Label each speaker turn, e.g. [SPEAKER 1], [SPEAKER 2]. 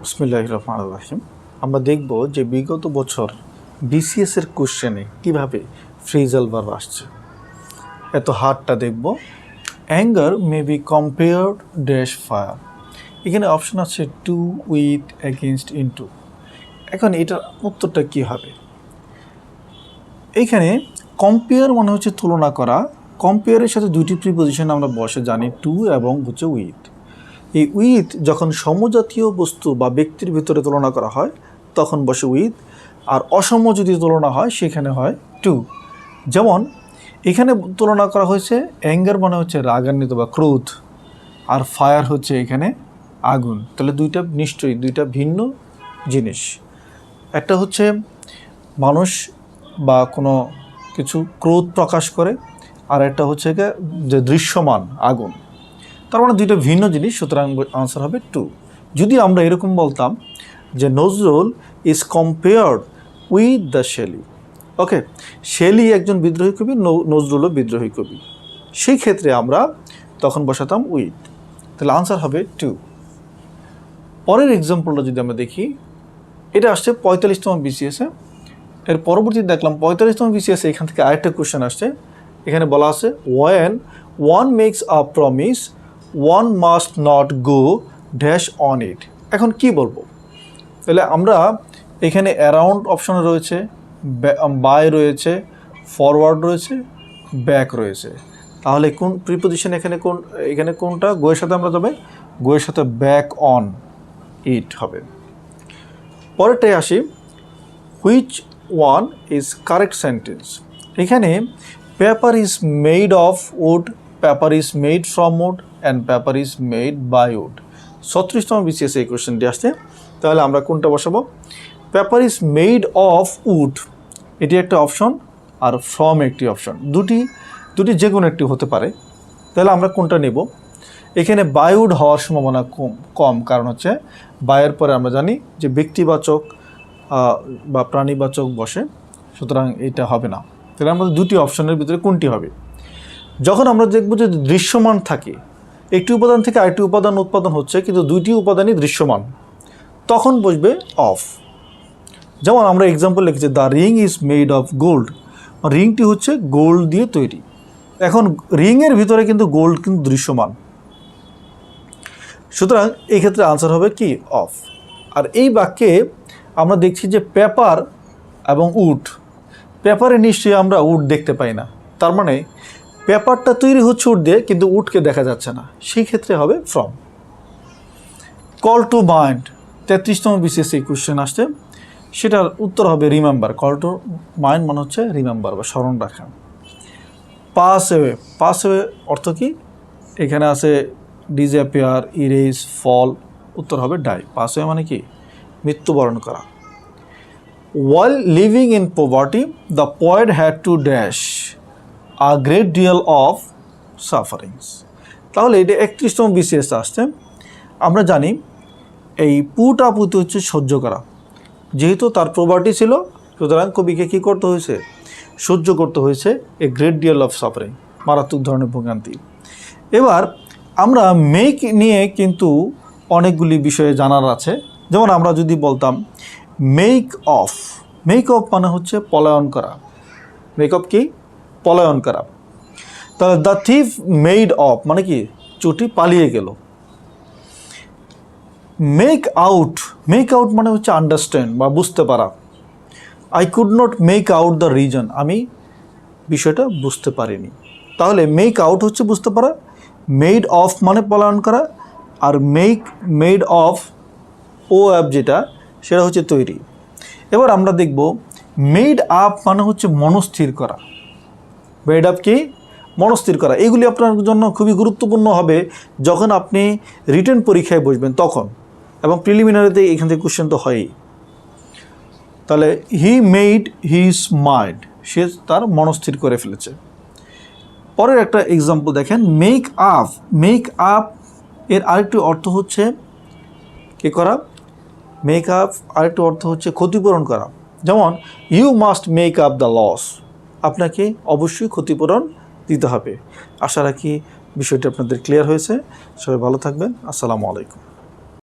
[SPEAKER 1] বিসমিল্লাহির রহমানির রহিম। আমরা দেখব যে বিগত বছর বিসিএস এর কোশ্চেনে কিভাবে ফ্রেজাল ভার্ব আসছে। এত হার্ডটা দেখব। Anger may be compared dash fire. এখানে অপশন আছে টু, উইথ, এগেনস্ট, ইনটু। এখন এটার উত্তরটা কী হবে? এইখানে কম্পেয়ার মানে হচ্ছে তুলনা করা। কম্পেয়ারের সাথে দুইটি প্রিপোজিশন আমরা বসে জানি, টু এবং হচ্ছে উইথ। এই উইথ যখন সমজাতীয় বস্তু বা ব্যক্তির ভিতরে তুলনা করা হয় তখন বসে উইথ, আর অসম যদি তুলনা হয় সেখানে হয় টু। যেমন এখানে তুলনা করা হয়েছে অ্যাঙ্গার মানে হচ্ছে রাগান্বিত বা ক্রোধ, আর ফায়ার হচ্ছে এখানে আগুন। তাহলে নিশ্চয়ই দুইটা ভিন্ন জিনিস। একটা হচ্ছে মানুষ বা কোনো কিছু ক্রোধ প্রকাশ করে, আর একটা হচ্ছে যে দৃশ্যমান আগুন। তার মানে দুইটা ভিন্ন জিনিস, সুতরাং আনসার হবে টু। যদি আমরা এরকম বলতাম যে Nazrul is compared with the Shelley, okay, Shelley একজন বিদ্রোহী কবি, নজরুলও বিদ্রোহী কবি, সেই ক্ষেত্রে আমরা তখন বসাতাম উইথ। তাহলে আনসার হবে টু। পরের এক্সাম্পলটা যদি আমরা দেখি, এটা আসছে 45তম বিসিএসে। এর পরবর্তীতে দেখলাম 45তম বিসিএসে এখান থেকে আরেকটা কোয়েশ্চেন আসছে। এখানে বলা আছে when one makes a promise one must not go dash on it. এখন কি বলবো? তাহলে আমরা এখানে অ্যারাউন্ড অপশনে রয়েছে, বাই রয়েছে, ফরওয়ার্ড রয়েছে, ব্যাক রয়েছে। তাহলে কোন প্রিপোজিশন এখানে কোনটা? গোয়ের সাথে আমরা যাবে, গোয়ের সাথে ব্যাক অন ইট হবে। পরেরটাই আসি, which one is correct sentence. এখানে paper is made of wood, paper is made from wood, and paper is made by wood. 36তম বিসিএস এই কোয়েশ্চেনটি আসছে। তাহলে আমরা কোনটা বসাবো? Paper is made of wood, এটি একটা অপশন, আর ফ্রম একটি অপশন। দুটি যে কোনো একটি হতে পারে। তাহলে আমরা কোনটা নেব? এখানে বাই উড হওয়ার সম্ভাবনা কম, কারণ হচ্ছে বায়ের পরে আমরা জানি যে ব্যক্তিবাচক বা প্রাণীবাচক বসে, সুতরাং এটা হবে না। তাহলে আমাদের দুটি অপশনের ভিতরে কোনটি হবে? যখন আমরা দেখব যে দৃশ্যমান থাকে, একটি উপাদান থেকে আরেকটি উপাদান উৎপাদন হচ্ছে কিন্তু দুইটি উপাদানই দৃশ্যমান, তখন বসবে অফ। যেমন আমরা এক্সাম্পল লিখেছি the ring is made of gold, রিংটি হচ্ছে গোল্ড দিয়ে তৈরি। এখন রিংয়ের ভিতরে কিন্তু গোল্ড কিন্তু দৃশ্যমান, সুতরাং এই ক্ষেত্রে আনসার হবে কি? অফ। আর এই বাক্যে আমরা দেখছি যে পেপার এবং উড, পেপারে নিশ্চয়ই আমরা উড দেখতে পাই না, তার মানে পেপারটা তৈরি হচ্ছে উড দিয়ে কিন্তু উডকে দেখা যাচ্ছে না, সেই ক্ষেত্রে হবে ফ্রম। কল টু মাইন্ড 33তম বিসিএস এই কোশ্চেন আসছে, সেটার উত্তর হবে রিমেম্বার। কল টু মাইন্ড মানে হচ্ছে রিমেম্বার বা স্মরণ রাখা। পাস অ্যাওয়ে, পাস অ্যাওয়ে অর্থ কি? এখানে আছে ডিসঅ্যাপিয়ার, ইরেজ, ফল, উত্তর হবে ডাই। পাস অ্যাওয়ে মানে কি? মৃত্যুবরণ করা। While living in poverty, the poet had to dash a great deal of sufferings. তাহলে এটা 31তম বিসিএস আসছে। আমরা জানি এই পুটাপুতি হচ্ছে সহ্য করা, যেহেতু তার প্রপার্টি ছিল, সুতরাং কবিকে কী করতে হয়েছে? সহ্য করতে হয়েছে a great deal of suffering, মারাত্মক ধরনের ভোগান্তি। এবার আমরা মেক নিয়ে কিন্তু অনেকগুলি বিষয়ে জানার আছে। যেমন আমরা যদি বলতাম মেক অফ, মেক অফ মানে হচ্ছে পলায়ন করা। মেক অফ কি? পলায়ন করা। তাহলে দ্য থিফ মেড অফ মানে কি? চুটি পালিয়ে গেল। মেক আউট, মেক আউট মানে হচ্ছে আন্ডারস্ট্যান্ড বা বুঝতে পারা। I could not make out the reason, আমি বিষয়টা বুঝতে পারিনি। তাহলে মেক আউট হচ্ছে বুঝতে পারা, মেড অফ মানে পলায়ন করা, are made of O app যেটা, সেটা হচ্ছে তৈরি। এবার আমরা দেখব মেড আপ মানে হচ্ছে মনস্থির করা। মেড আপ কি? মনস্থির করা। এগুলি আপনার জন্য খুবই গুরুত্বপূর্ণ হবে যখন আপনি রিটেন পরীক্ষায় বসবেন তখন, এবং প্রিলিমিনারিতে এখান থেকে কোশ্চেন তো হয়ই। তাহলে হি মেড হিজ মাইন্ড, সে তার মনস্থির করে ফেলেছে। পরের একটা এক্সাম্পল দেখেন, মেক আপ। মেক আপ এর আরেকটি অর্থ হচ্ছে কি করা? মেক আপ আরেকটি অর্থ হচ্ছে ক্ষতিপূরণ করা। যেমন you must make up the loss, আপনাকে অবশ্যই ক্ষতিপূরণ দিতে হবে। আশা রাখি বিষয়টি আপনাদের ক্লিয়ার হয়েছে। সবাই ভালো থাকবেন। আসসালামু আলাইকুম।